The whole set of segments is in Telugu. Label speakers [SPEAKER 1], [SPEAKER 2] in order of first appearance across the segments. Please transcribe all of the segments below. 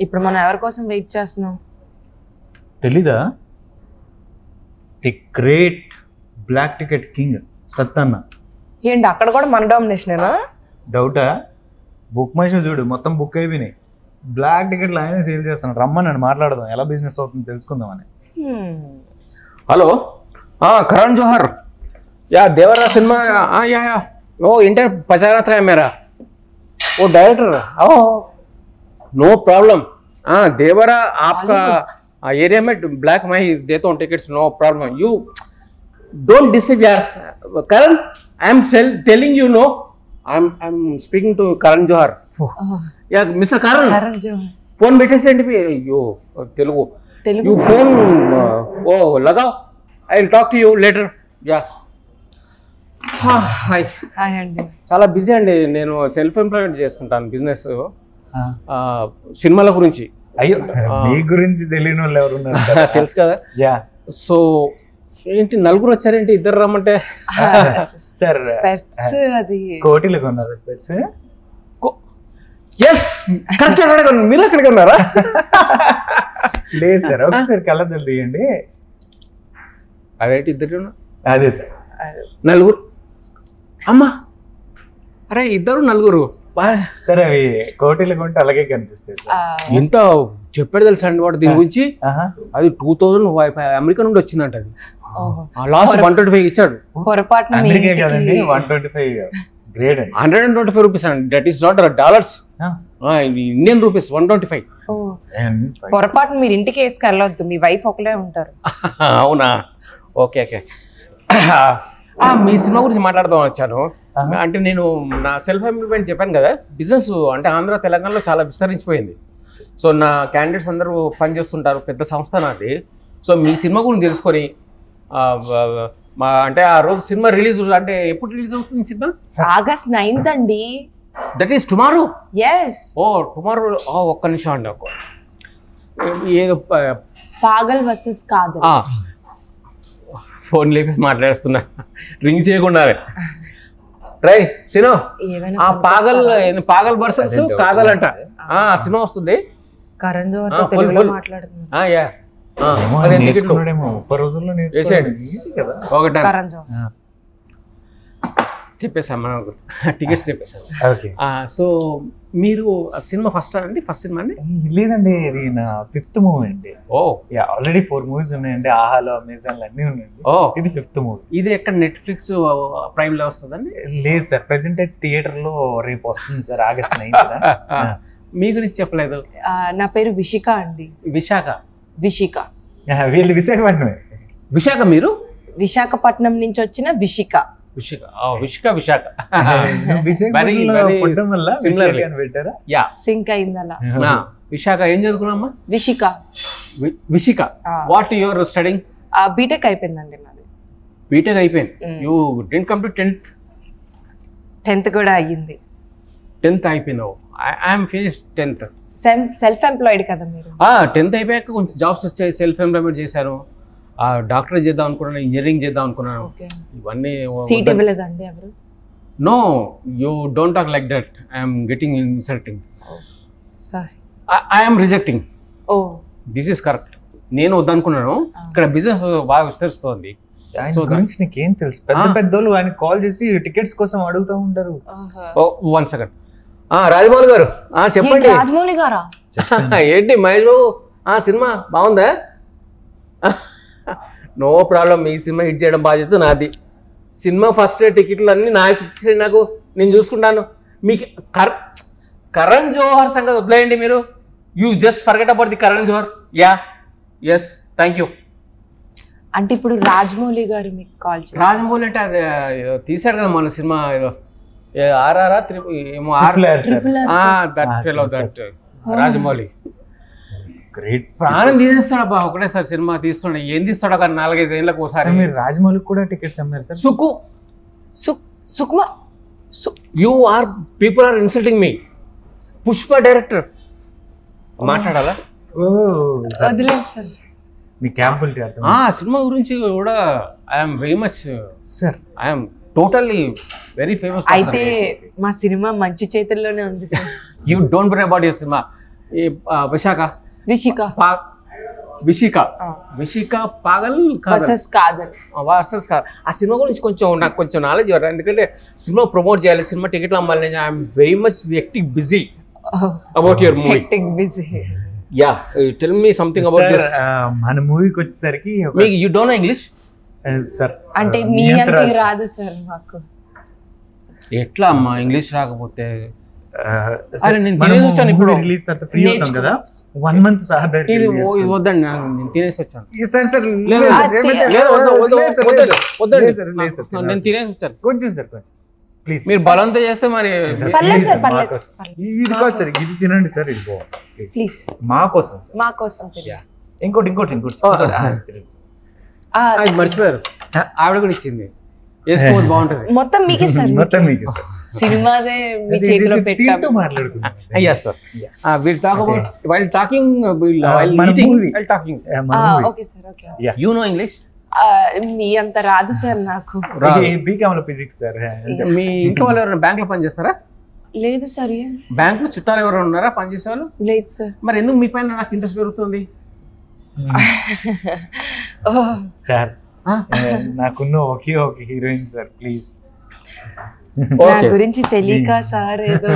[SPEAKER 1] ఇప్పుడు మనం ఎవరి కోసం వెయిట్ చేస్తున్నాం
[SPEAKER 2] తెలీదా? The great black ticket king Sattanna.
[SPEAKER 1] ఏంటి అక్కడ కూడా మన డామినేషనేనా?
[SPEAKER 2] డౌటా? బుక్ మై షో చూడు, మొత్తం బుక్ అయిపోయినాయి. బ్లాక్ టికెట్లు ఆయనే సేల్ చేస్తున్నాడు. రమ్మని మాట్లాడదాం, ఎలా బిజినెస్ అవుతుందో తెలుసుకుందామని.
[SPEAKER 3] హలో, కరణ్ జోహర్. या देवरा सिनेमा या वो इंटर पचारा था मेरा वो director. Oh no problem. Devara आपका एरिया में ब्लैक मैं देता हूँ tickets, no problem. You don't deceive यार Karan. I am telling you no I am speaking to Karan Johar. Yeah Mr Karan phone పెట్టేసేంటి యో తెలుగు యూ ఫోన్ ఓ लगाओ I will talk to you later. या హాయ్
[SPEAKER 1] హాయ్ అండి.
[SPEAKER 3] చాలా బిజీ అండి, నేను సెల్ఫ్ ఎంప్లాయ్మెంట్ చేస్తుంటాను బిజినెస్ సినిమాల గురించి.
[SPEAKER 2] అయ్యో మీ గురించి తెలియని వాళ్ళు ఎవరు ఉన్నారు?
[SPEAKER 3] తెలుసు కదా.
[SPEAKER 2] యా
[SPEAKER 3] సో ఏంటి నలుగురు వచ్చారేంటి, ఇద్దరు రమ్మంటే?
[SPEAKER 2] సార్
[SPEAKER 1] పెట్స్ అది
[SPEAKER 2] కోటిలో కొన్నారు పెట్స్.
[SPEAKER 3] Yes correct. అక్కడ మీరు అక్కడికి ఉన్నారా?
[SPEAKER 2] లేదు సార్, ఒకసారి కళ్ళద్దాలు తీయండి.
[SPEAKER 3] అవేంటి ఇద్దరు?
[SPEAKER 2] అదే సార్,
[SPEAKER 3] నలుగురు. అమ్మా అరే ఇద్దరు నలుగురు
[SPEAKER 2] సరే, అవి కోటిలో కొంటే అలాగే కనిపిస్తాయి సార్.
[SPEAKER 3] ఎంత చెప్పాడు తెలుసా అండి వాడు దీని గురించి? అది 2000 అమెరికా నుండి వచ్చిందంట. అది లాస్ట్ 125 ఇచ్చాడు.
[SPEAKER 1] పొరపాటున
[SPEAKER 2] అమెరికా కదండి, 125 గ్రేట్ అండి.
[SPEAKER 3] 125 రూపీస్ అండి. That is not dollars, Indian rupees 125.
[SPEAKER 1] పొరపాటున మీరు ఇంటికి వేసుకెళ్ళొద్దు, మీ వైఫ్ ఒకలే ఉంటారు.
[SPEAKER 3] అవునా? Okay okay. మీ సినిమా గురించి మాట్లాడదాం వచ్చాను. అంటే నేను నా సెల్ఫ్ ఎంప్లాయ్మెంట్ చెప్పాను కదా, బిజినెస్ అంటే ఆంధ్ర తెలంగాణలో చాలా విస్తరించిపోయింది. సో నా క్యాండిడేట్స్ అందరూ పనిచేస్తుంటారు, పెద్ద సంస్థ నాది. సో మీ సినిమా గురించి తెలుసుకొని మా అంటే ఆ రోజు సినిమా రిలీజ్, అంటే ఎప్పుడు రిలీజ్ అవుతుంది సినిమా?
[SPEAKER 1] ఆగస్ట్ 9th అండి.
[SPEAKER 3] That is tomorrow.
[SPEAKER 1] Yes.
[SPEAKER 3] Oh tomorrow. ఒక్క నిమిషం అండి, ఏదో
[SPEAKER 1] పాగల్ వర్సెస్ కాదు.
[SPEAKER 3] ఫోన్ లేపి మాట్లాడుతున్నా, రింగ్ చేయకుండా. రై సినో, ఆ పాగల్ వర్సెస్ కాగల్ అంట సినిమా వస్తుంది.
[SPEAKER 1] కరణ్ జోహర్ తెలుగులో మాట్లాడుతున్నా.
[SPEAKER 3] చెప్పేసాం మనం, టికెట్స్ చెప్పేసాం. సో మీరు సినిమా ఫస్ట్ అండి? ఫస్ట్ సినిమా అండి?
[SPEAKER 2] లేదండి, ఇది నా 5th మూవీ అండి.
[SPEAKER 3] ఓ
[SPEAKER 2] ఆల్రెడీ 4 మూవీస్ ఉన్నాయండి. ఆహాలో, అమెజాన్ అన్ని ఉన్నాయండి. ఇది 5th మూవీ.
[SPEAKER 3] ఇది ఎక్కడ నెట్ఫ్లిక్స్ ప్రైమ్ లో వస్తుందండి?
[SPEAKER 2] లేదు సార్, ప్రెసెంట్ థియేటర్ లో రేపు వస్తుంది సార్, ఆగస్ట్ 9th.
[SPEAKER 3] మీ గురించి చెప్పలేదు.
[SPEAKER 1] నా పేరు విషిక అండి.
[SPEAKER 3] విశాఖ?
[SPEAKER 1] విషిక.
[SPEAKER 2] వీళ్ళు విశాఖపట్నమే.
[SPEAKER 3] విశాఖ మీరు?
[SPEAKER 1] విశాఖపట్నం నుంచి వచ్చిన విషిక.
[SPEAKER 3] విశాఖ
[SPEAKER 1] సింక్ అయిందలా.
[SPEAKER 3] విశాఖ ఏం చదువుకున్నామ్మా? Vishika. What your studying?
[SPEAKER 1] BTech అయిపోయిందండి నాది.
[SPEAKER 3] బీటెక్ అయిపోయింది. యూ డిడ్ంట్ కంప్లీట్ 10th
[SPEAKER 1] కూడా అయ్యింది.
[SPEAKER 3] 10th అయిపోయినావు. I'm finished 10th.
[SPEAKER 1] Self employed కదా మీరు?
[SPEAKER 3] 10th అయిపోయాక కొంచెం జాబ్స్ వచ్చాయి, సెల్ఫ్ ఎంప్లాయ్మెంట్ చేశాను. డాక్టర్ చేద్దాం అనుకున్నాను, ఇంజనీరింగ్ చేద్దాం అనుకున్నాను. ఇవన్నీ
[SPEAKER 1] సీట్ ఇవ్వలేదండి ఎవరు?
[SPEAKER 3] No, you don't talk like that. I'm getting insulting. I'm rejecting. This is correct. నేను వద్దనుకున్నాను. ఇక్కడ బిజినెస్ బాగా విస్తరిస్తోంది.
[SPEAKER 2] గురించి నీకేం తెలుసు? పెద్ద పెద్దోళ్ళు ఆయన కాల్ చేసి టికెట్స్ కోసం అడుగుతూ ఉంటారు.
[SPEAKER 3] 1 సెకండ్. రాజమౌళి గారు చెప్పండి.
[SPEAKER 1] రాజమౌళి గారా?
[SPEAKER 3] ఏంటి మహేష్ బాబు సినిమా బాగుందా? నో ప్రాబ్లం, ఈ సినిమా హిట్ చేయడం బాధ్యత నాది. సినిమా ఫస్ట్ టికెట్లు అన్నీ నాకు ఇచ్చేసి, నాకు నేను చూసుకుంటాను. మీకు కరణ్ జోహర్ సంగతి వదిలేయండి మీరు. You just forget about the Karan Johar. Ya yes thank you.
[SPEAKER 1] అంటే ఇప్పుడు రాజమౌళి గారు మీకు కాల్ చేశారు?
[SPEAKER 3] రాజమౌళి అంటే అది తీశాడు కదా మన సినిమా, రాజమౌళి
[SPEAKER 2] గ్రేట్.
[SPEAKER 3] ప్రాణం తీసేస్తాడబ్బా ఒకటేసారి సినిమా తీస్తుండే. ఏం తీస్తాడో కానీ 4-5 ఏళ్ళకి ఒకసారి.
[SPEAKER 2] మీరు రాజమౌళికి కూడా టికెట్స్ అమ్మారు sir?
[SPEAKER 1] Sukumar,
[SPEAKER 3] you are people are insulting me. Pushpa director మాట్లాడాలా?
[SPEAKER 1] వదిలేదు సార్.
[SPEAKER 2] మీ క్యాంపుల్
[SPEAKER 3] సినిమా గురించి కూడా I'm very much
[SPEAKER 2] sir,
[SPEAKER 3] I'm totally very famous.
[SPEAKER 1] అయితే మా సినిమా మంచి చేతుల్లోనే ఉంది sir.
[SPEAKER 3] You don't worry about your సినిమా. ఈ విశాఖ
[SPEAKER 1] రిషిక
[SPEAKER 3] విశిక పాగల్
[SPEAKER 1] వర్సెస్ కాదల్
[SPEAKER 3] వర్సెస్ కాదు. ఆ సినిమా గురించి నాకు కొంచెం నాలెడ్జ్ ఇవ్వరు, ఎందుకంటే సినిమా ప్రమోట్ చేయాలి, సినిమా టికెట్లు అమ్మాలి. I'm very much hectic busy about your movie.
[SPEAKER 1] Hectic busy.
[SPEAKER 3] Yeah, tell me something about this.
[SPEAKER 2] మన మూవీకి వచ్చేసరికి
[SPEAKER 3] మీకు you don't know English
[SPEAKER 2] sir?
[SPEAKER 1] అంటే మీ అంత రాదు సార్ మాకు.
[SPEAKER 3] ఎట్లా అమ్మా ఇంగ్లీష్ రాకపోతే?
[SPEAKER 2] అరే నేను తినేసి వచ్చాను, ఇప్పుడు రిలీజ్ తర్వాత ఫ్రీ అవుతాం కదా, 1 month సార్
[SPEAKER 3] ఇది వద్దండి, నేను తినేసి వచ్చాను.
[SPEAKER 2] సార్ సార్
[SPEAKER 3] నేను తినేసి వచ్చాను.
[SPEAKER 2] కొంచెం సార్ కొంచెం ప్లీజ్.
[SPEAKER 3] మీరు బలంతో చేస్తే మరి
[SPEAKER 2] ఇది కాదు సార్, ఇది తినండి సార్, ఇది
[SPEAKER 1] ప్లీజ్
[SPEAKER 2] మా కోసం సార్,
[SPEAKER 1] మా కోసం.
[SPEAKER 2] ఇంకోటి
[SPEAKER 3] అది మర్చిపోయారు, ఆవిడ కూడా ఇచ్చింది, వేసుకోవద్దు బాగుంటుంది.
[SPEAKER 1] మొత్తం మీకే సార్,
[SPEAKER 2] మొత్తం మీకే సార్.
[SPEAKER 1] సినిమాదే మీ చేతిలో పెట్టాము.
[SPEAKER 2] మాట్లాడుకుందాం.
[SPEAKER 3] Yes sir. We'll talk about while talking, while eating, while talking.
[SPEAKER 1] Okay sir, okay.
[SPEAKER 3] You know English?
[SPEAKER 1] మీ అంత రాదు సార్ నాకు.
[SPEAKER 2] బీకామ్ లో ఫిజిక్స్ సార్.
[SPEAKER 3] మీ ఇంట్లో వాళ్ళు ఎవరైనా బ్యాంక్ లో పనిచేస్తారా?
[SPEAKER 1] లేదు సార్.
[SPEAKER 3] బ్యాంక్ లో చుట్టాలు ఎవరైనా ఉన్నారా పనిచేసే వాళ్ళు?
[SPEAKER 1] లేదు సార్.
[SPEAKER 3] మరి ఎందుకు మీ పైన నాకు ఇంట్రెస్ట్ పెరుగుతుంది
[SPEAKER 2] సార్? నాకున్న ఒకే ఒక హీరోయిన్ సార్, ప్లీజ్.
[SPEAKER 1] నా గురించి తెలియక సార్, ఏదో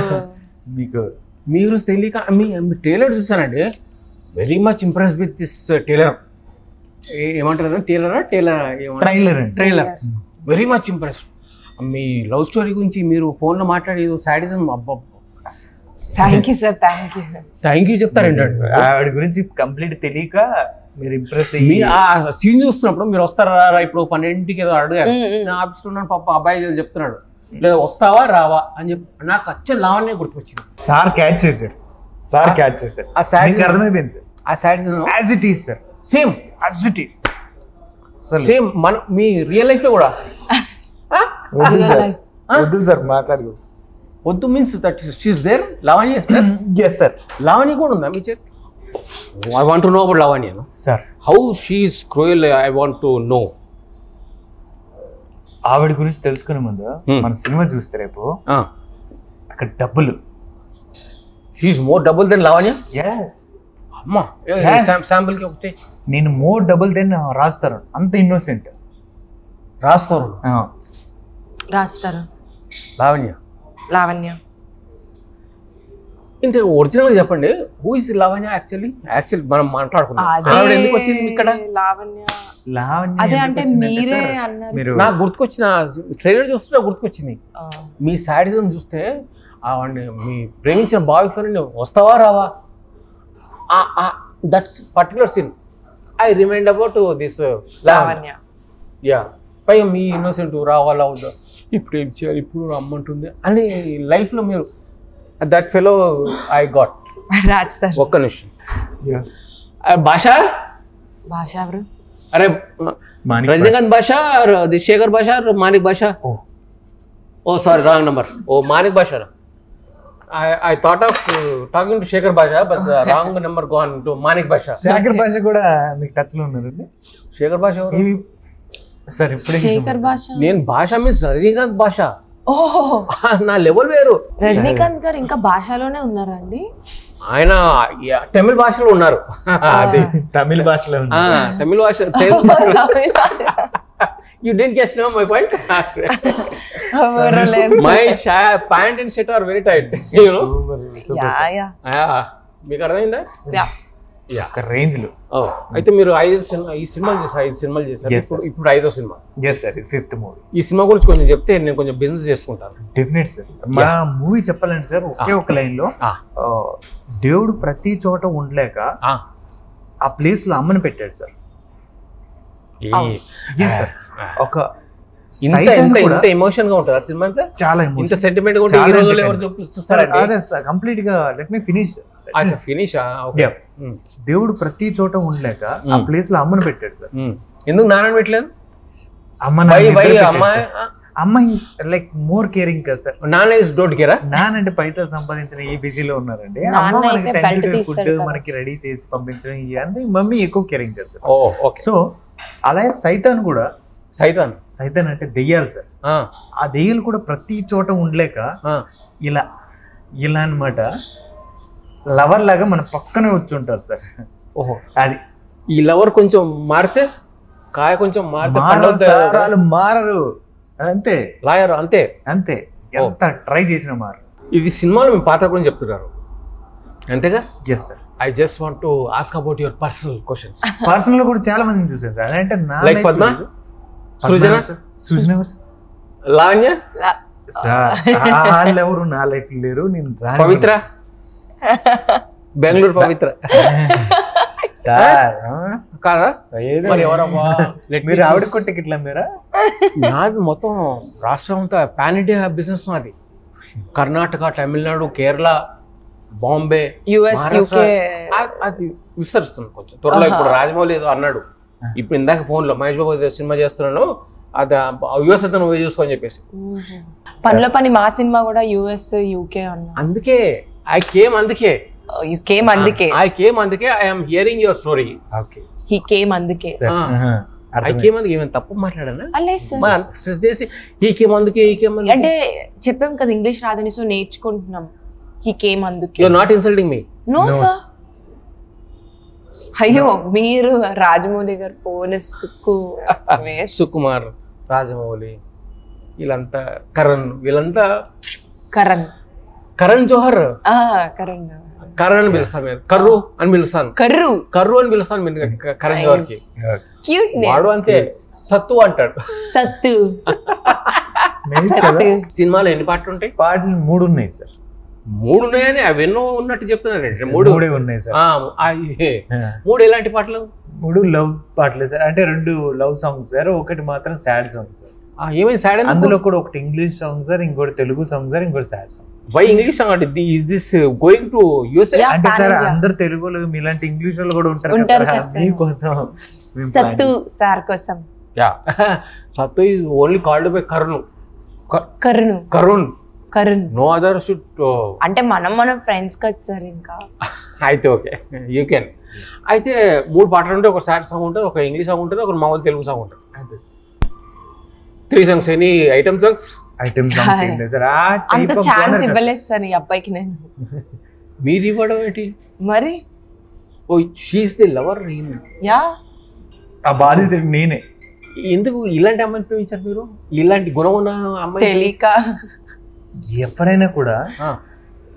[SPEAKER 2] మీకు
[SPEAKER 3] మీ గురించి తెలియక మీ టైలర్ చూసానండి, very much impress with this tailor. ఏమంటారు ట్రైలర్ వెరీ మచ్ ఇంప్రెస్. మీ లవ్ స్టోరీ గురించి మీరు ఫోన్లో మాట్లాడేది సాడిజం. అబ్బా,
[SPEAKER 1] thank you sir, thank you
[SPEAKER 3] చెప్తారండి.
[SPEAKER 2] ఆవిడ గురించి కంప్లీట్ తెలియక మీరు ఇంప్రెస్
[SPEAKER 3] అయ్యి ఆ సీన్ చూస్తున్నప్పుడు మీరు వస్తారా ఇప్పుడు 12కి ఏదో అడిగారు, నేను ఆఫీస్లో ఉన్నాను, పాప అబ్బాయి చెప్తున్నాడు, లేదా వస్తావా రావా అని చెప్పి నాకు వచ్చే లావణ్య గుర్తుకొచ్చింది.
[SPEAKER 2] సార్ క్యాచ్ చేశారు
[SPEAKER 3] ఆ సాడ్
[SPEAKER 2] అర్థమైపోయింది సార్.
[SPEAKER 3] ఆ sad
[SPEAKER 2] as it is sir,
[SPEAKER 3] same
[SPEAKER 2] as it is
[SPEAKER 3] same మన మీ రియల్ లైఫ్ లో కూడా.
[SPEAKER 2] వద్దు సార్ మాట్లాడు.
[SPEAKER 3] వద్దు means that she's there. Lavanya
[SPEAKER 2] yes sir.
[SPEAKER 3] Lavanya కూడా ఉందా మీ చేతి? I want to know about Lavanya
[SPEAKER 2] sir.
[SPEAKER 3] How she is cruel, I want to know.
[SPEAKER 2] ఆవిడ గురించి తెలుసుకునే ముందు మన సినిమా చూస్తే రేపు అక్కడ డబ్బులు,
[SPEAKER 3] she is more double than Lavanya. అమ్మా శాంపుల్ కి ఒకటి
[SPEAKER 2] నేను మోర్ డబుల్ దెన్ రాస్తారు, అంత ఇన్నోసెంట్
[SPEAKER 3] రాస్తారు.
[SPEAKER 1] లావణ్య
[SPEAKER 3] ఇంత ఒరిజినల్ చెప్పండి, హూ ఇస్ లావణ్య? యాక్చువల్లీ మనం మాట్లాడుకున్నాం, ఎందుకు వచ్చింది ఇక్కడ
[SPEAKER 1] లావణ్య?
[SPEAKER 2] అదే
[SPEAKER 1] అంటే మీరే అన్నారు.
[SPEAKER 3] నాకు గుర్తుకొచ్చిన ట్రైలర్ చూస్తే గుర్తుకొచ్చింది మీ సాడిజం చూస్తే. మీ ప్రేమించిన బాయ్ ఫ్రెండ్ వస్తావా రావా, that's particular scene I remind about this Lavanya. Ya, పైగా మీ ఇన్నోసెంట్ రావాలా వద్దా, ఇప్పుడు ఏం చేయాలి, ఇప్పుడు రమ్మంటుంది అని లైఫ్లో మీరు దట్ ఫెలో ఐ గాట్. ఒక్క నిమిషం. భాషా
[SPEAKER 1] బ్రో,
[SPEAKER 3] అరే రజనీకాంత్ భాషా, శేఖర్ భాషా, మానిక్ భాషా. ఓ సారీ, రాంగ్ నంబర్. ఓ మానిక్ భాషా. I thought of talking to Shekhar Basha, but the wrong number gone to Manik Basha.
[SPEAKER 2] Shekhar Basha కూడా మీకు టచ్ లో ఉన్నారండి?
[SPEAKER 3] Shekhar Basha
[SPEAKER 2] సార్ ఇప్పుడే
[SPEAKER 1] శేఖర్ భాష.
[SPEAKER 3] నేను భాష మీన్స్ రజనీకాంత్ భాష.
[SPEAKER 1] ఓహో,
[SPEAKER 3] నా లెవెల్ వేరు.
[SPEAKER 1] రజనీకాంత్ గారు ఇంకా భాషలోనే ఉన్నారండి?
[SPEAKER 3] ఆయన తమిళ భాషలో ఉన్నారు.
[SPEAKER 2] తమిళ భాషలో
[SPEAKER 3] తమిళ భాష. You didn't guess now my point. My pant and shirt are very tight. You know? Yeah. మీకు అర్థమైందా?
[SPEAKER 2] ఒక రేంజ్ లో.
[SPEAKER 3] అయితే మీరు 5 సినిమాలు చేశారు. ఇప్పుడు 5వ సినిమా.
[SPEAKER 2] ఎస్ సార్, ఇది 5th మూవీ.
[SPEAKER 3] ఈ సినిమా గురించి కొంచెం చెప్తే నేను కొంచెం బిజినెస్ చేసుకుంటాను.
[SPEAKER 2] Definite sir. మా మూవీ చెప్పాలంటే సార్ ఒకే ఒక లైన్ లో, దేవుడు ప్రతి చోట ఉండలేక ఆ ప్లేస్ లో అమ్మని పెట్టాడు సార్. సార్ ఒక
[SPEAKER 3] ఇంత ఎమోషన్ గా ఉంటుంది ఆ సినిమా అంతా, చాలా ఇంత సెంటిమెంట్ గా ఉంటుంది. ఈ రోజుల్లో ఎవరు చూస్తారండి?
[SPEAKER 2] అదే సార్, కంప్లీట్ గా లెట్ మీ ఫినిష్. దేవుడు ప్రతి చోట ఉండలేక ఆ ప్లేస్ లో అమ్మని పెట్టాడు సార్.
[SPEAKER 3] ఎందుకు నాన్న పెట్టలేదు?
[SPEAKER 2] అమ్మ ఈస్ లైక్ మోర్ కేరింగ్ కదా సార్.
[SPEAKER 3] నాన్న ఈస్ డోంట్ కేర్.
[SPEAKER 2] నాన్న అంటే పైసలు సంపాదించిన ఈ బిజీలో ఉన్నారండి. అమ్మ మనకి టైం టు ఫుడ్ మనకి రెడీ చేసి పంపించడం ఇవన్నీ మమ్మీ ఎక్కువ కేరింగ్ కదా సార్. సో అలాగే సైతాన్ కూడా, సైతాన్ అంటే దెయ్యాలు సార్. ఆ దెయ్యాలు కూడా ప్రతి చోట ఉండలేక ఇలా అన్నమాట లవర్ లాగా మన పక్కనే వచ్చి ఉంటారు సార్.
[SPEAKER 3] ఓహో,
[SPEAKER 2] అది
[SPEAKER 3] ఈ లవర్ కొంచెం మారితే కాయ కొంచెం
[SPEAKER 2] వాళ్ళు మారరు అంతే.
[SPEAKER 3] లాయర్ అంతే
[SPEAKER 2] అంతే, ఎంత ట్రై చేసిన మారు.
[SPEAKER 3] ఇది సినిమాలో మీ పాత్ర గురించి చెప్తున్నారు అంతేగా?
[SPEAKER 2] Yes sir.
[SPEAKER 3] I just want to ask about your personal questions.
[SPEAKER 2] Personal కూడా చాలా మందిని చూసాను సార్. అంటే నా
[SPEAKER 3] లైక్ పద్మ, సృజన,
[SPEAKER 2] సృజన
[SPEAKER 3] లావణ్య
[SPEAKER 2] సార్, వాళ్ళు ఎవరు నా లైఫ్ లేరు. నేను
[SPEAKER 3] పవిత్ర, బెంగళూరు పవిత్ర
[SPEAKER 2] సార్
[SPEAKER 3] కాదా? మరి ఎవరమ్మా?
[SPEAKER 2] మీరు ఆవిడ టికెట్ అమ్మారా?
[SPEAKER 3] నాది మొత్తం రాష్ట్రం అంతా పాన్ ఇండియా బిజినెస్ నాది. కర్ణాటక, తమిళనాడు, కేరళ, బాంబే,
[SPEAKER 1] యుఎస్,
[SPEAKER 3] అది విస్తరిస్తుంది కొంచెం త్వరలో. ఇప్పుడు రాజమౌళి ఏదో అన్నాడు ఇప్పుడు ఇందాక ఫోన్ లో, మహేష్ బాబు సినిమా చేస్తున్నాను, అది యుఎస్ అంతా నువ్వే చూసుకోని చెప్పేసి.
[SPEAKER 1] పనిలో పని మా సినిమా కూడా యుఎస్, యూకే అన్నా.
[SPEAKER 3] అందుకే ఐ కేమ్, అందుకే I am hearing your story.
[SPEAKER 2] Okay,
[SPEAKER 1] he came అందుకే.
[SPEAKER 3] ఐ కేమ్ అందుకే. ఏమైనా తప్పు మాట్లాడానా? స్ట్రెస్ చేసి ఈ కేమ్ అందుకే, ఈ కేమ్
[SPEAKER 1] అంటే చెప్పాం కదా ఇంగ్లీష్ రాదని, సో నేర్చుకుంటున్నాం. హీ కేమ్ అందుకే.
[SPEAKER 3] You are not insulting me.
[SPEAKER 1] No sir. అయ్యో, మీరు రాజమౌళి గారు ఫోన్
[SPEAKER 3] సుకుమార్, రాజమౌళి, వీళ్ళంతా కరణ్, వీళ్ళంతా కరణ్ జోహర్, కరణ్ అని పిలుస్తాను మీరు, కర్రు అని పిలుస్తాను, కర్రు అని పిలుస్తాను మీరు కరణ్ జోహర్ కి. వాడు అంతే సత్తు అంటాడు.
[SPEAKER 1] సత్తు.
[SPEAKER 3] సినిమాలో ఎన్ని పాటలు ఉంటాయి?
[SPEAKER 2] పాటలు 3 ఉన్నాయి సార్.
[SPEAKER 3] 3 ఉన్నాయని అవి ఎన్నో ఉన్నట్టు చెప్తున్నారండి.
[SPEAKER 2] 3 ఉన్నాయి సార్.
[SPEAKER 3] 3 ఎలాంటి పాటలు?
[SPEAKER 2] 3 లవ్ పాటలు సార్. అంటే 2 లవ్ సాంగ్స్ సార్, ఒకటి మాత్రం సాడ్ సాంగ్ సార్.
[SPEAKER 3] ఏమైంది సాడ్?
[SPEAKER 2] అందులో కూడా ఒకటి ఇంగ్లీష్ సాంగ్ సార్, ఇంకోటి తెలుగు సాంగ్ సార్, ఇంకోటి sad song.
[SPEAKER 3] Why English song? అంటే is this going to USA?
[SPEAKER 2] అంటే సార్ అందరు తెలుగులో మీలాంటి ఇంగ్లీష్ వాళ్ళు కూడా ఉంటారు కదా, మీకోసం
[SPEAKER 1] సత్తు సార్ కోసం.
[SPEAKER 3] Ya, Sattu is only called by Karun. No other should.
[SPEAKER 1] అంటే మనం ఫ్రెండ్స్ కదా సార్. ఇంకా
[SPEAKER 3] అయితే ఓకే, యూ కెన్. అయితే 3 పాటలు ఉంటే, ఒక సాడ్ సాంగ్ ఉంటుంది, ఒక ఇంగ్లీష్ సాంగ్ ఉంటుంది, ఒక మామూలు తెలుగు సాంగ్ ఉంటుంది. 3 songs. Any item songs?
[SPEAKER 2] Item songs ఏం లేదు సార్.
[SPEAKER 1] అంత ఛాన్స్ ఇవ్వలేదు సార్ ఈ అబ్బాయికి నేను.
[SPEAKER 3] మీరు ఇవ్వడం ఏంటి
[SPEAKER 1] మరి?
[SPEAKER 3] Oh, she is the lover.
[SPEAKER 1] Yeah,
[SPEAKER 2] ఆ బాధితుడు నేనే.
[SPEAKER 3] ఎందుకు ఇలాంటి అమ్మాయిని ప్రేమించారు మీరు? ఇలాంటి గుణం ఉన్న అమ్మాయి
[SPEAKER 1] తెలియక.
[SPEAKER 2] ఎవరైనా కూడా